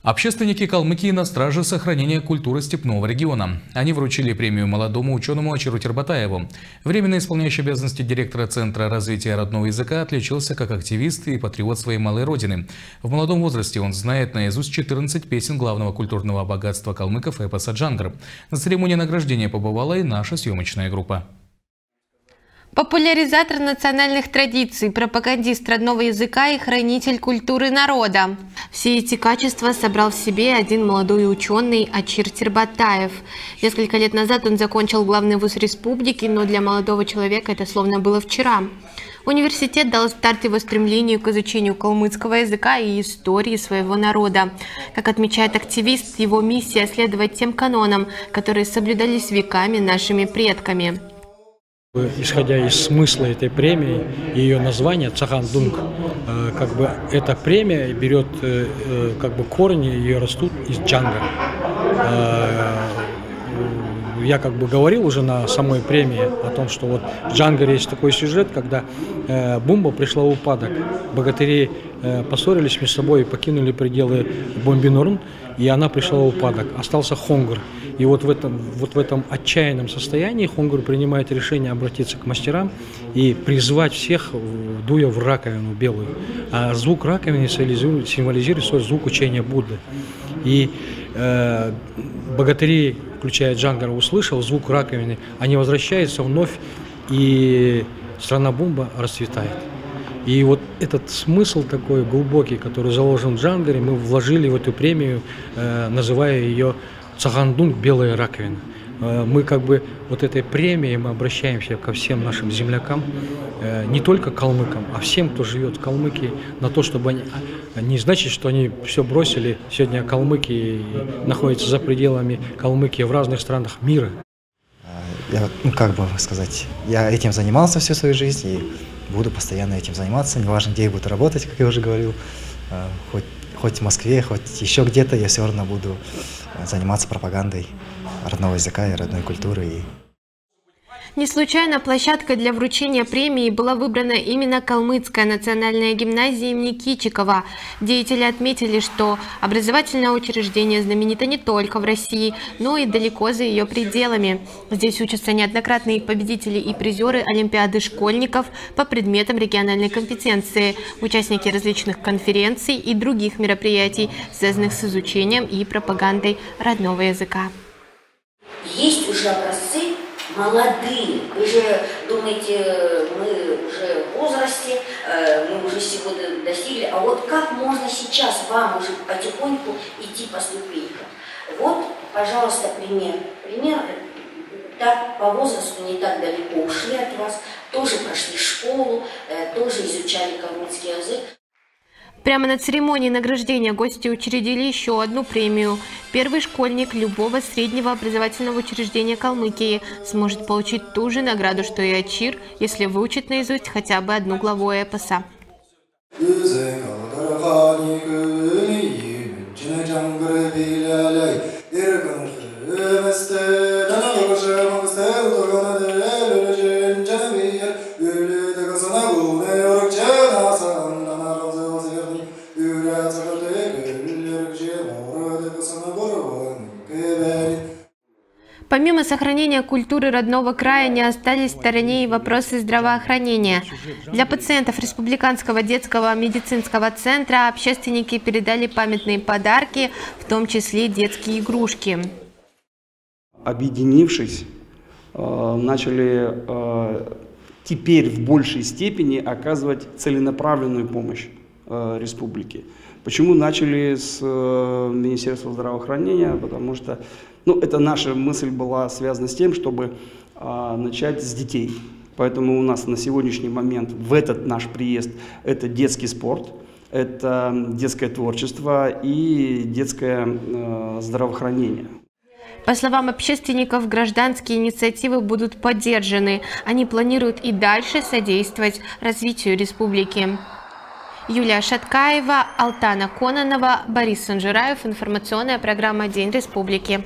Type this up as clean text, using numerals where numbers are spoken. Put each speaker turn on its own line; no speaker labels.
Общественники Калмыкии на страже сохранения культуры степного региона. Они вручили премию молодому ученому Ачиру Тербатаеву. Временно исполняющий обязанности директора Центра развития родного языка отличился как активист и патриот своей малой родины. В молодом возрасте он знает наизусть 14 песен главного культурного богатства калмыков эпоса «Джангар». На церемонии награждения побывала и наша съемочная группа.
Популяризатор национальных традиций, пропагандист родного языка и хранитель культуры народа. Все эти качества собрал в себе один молодой ученый Ачир Тербатаев. Несколько лет назад он закончил главный вуз республики, но для молодого человека это словно было вчера. Университет дал старт его стремлению к изучению калмыцкого языка и истории своего народа. Как отмечает активист, его миссия – следовать тем канонам, которые соблюдались веками нашими предками.
Исходя из смысла этой премии и ее названия «Цагандунг», эта премия берет корни, ее растут из джангара. Я говорил уже на самой премии о том, что вот в джангаре есть такой сюжет, когда Бумба пришла в упадок, богатыри поссорились между собой и покинули пределы Бомбинорн, и она пришла в упадок, остался Хонгур. И вот в этом отчаянном состоянии Хонгур принимает решение обратиться к мастерам и призвать всех, дуя в раковину белую. А звук раковины символизирует звук учения Будды. И богатыри, включая Джангара, услышав звук раковины, они возвращаются вновь, и страна Бумба расцветает. И вот этот смысл такой глубокий, который заложен в Джангаре, мы вложили в эту премию, называя ее «Цагандунг. Белая раковина». Мы вот этой премией мы обращаемся ко всем нашим землякам, не только калмыкам, а всем, кто живет в Калмыкии, на то, чтобы они, не значит, что они все бросили, сегодня калмыки находятся за пределами Калмыкии в разных странах мира.
Я этим занимался всю свою жизнь и буду постоянно этим заниматься, неважно, где я буду работать, как я уже говорил, хоть в Москве, хоть еще где-то, я все равно буду заниматься пропагандой родного языка и родной культуры.
Не случайно площадкой для вручения премии была выбрана именно Калмыцкая национальная гимназия имени Кичикова. Деятели отметили, что образовательное учреждение знаменито не только в России, но и далеко за ее пределами. Здесь учатся неоднократные победители и призеры Олимпиады школьников по предметам региональной компетенции, участники различных конференций и других мероприятий, связанных с изучением и пропагандой родного языка.
Есть уже образцы молодые. Вы же думаете, мы уже в возрасте, мы уже сегодня достигли, а вот как можно сейчас вам уже потихоньку идти по ступенькам? Вот, пожалуйста, пример. Пример, так по возрасту не так далеко ушли от вас, тоже прошли школу, тоже изучали калмыцкий язык.
Прямо на церемонии награждения гости учредили еще одну премию. Первый школьник любого среднего образовательного учреждения Калмыкии сможет получить ту же награду, что и Ачир, если выучит наизусть хотя бы одну главу эпоса. Помимо сохранения культуры родного края, не остались в стороне и вопросы здравоохранения. Для пациентов Республиканского детского медицинского центра общественники передали памятные подарки, в том числе детские игрушки.
Объединившись, начали теперь в большей степени оказывать целенаправленную помощь республике. Почему начали с Министерства здравоохранения? Потому что это наша мысль была связана с тем, чтобы начать с детей. Поэтому у нас на сегодняшний момент в этот наш приезд это детский спорт, это детское творчество и детское здравоохранение.
По словам общественников, гражданские инициативы будут поддержаны. Они планируют и дальше содействовать развитию республики. Юлия Шаткаева, Алтана Кононова, Борис Санжираев. Информационная программа «День республики».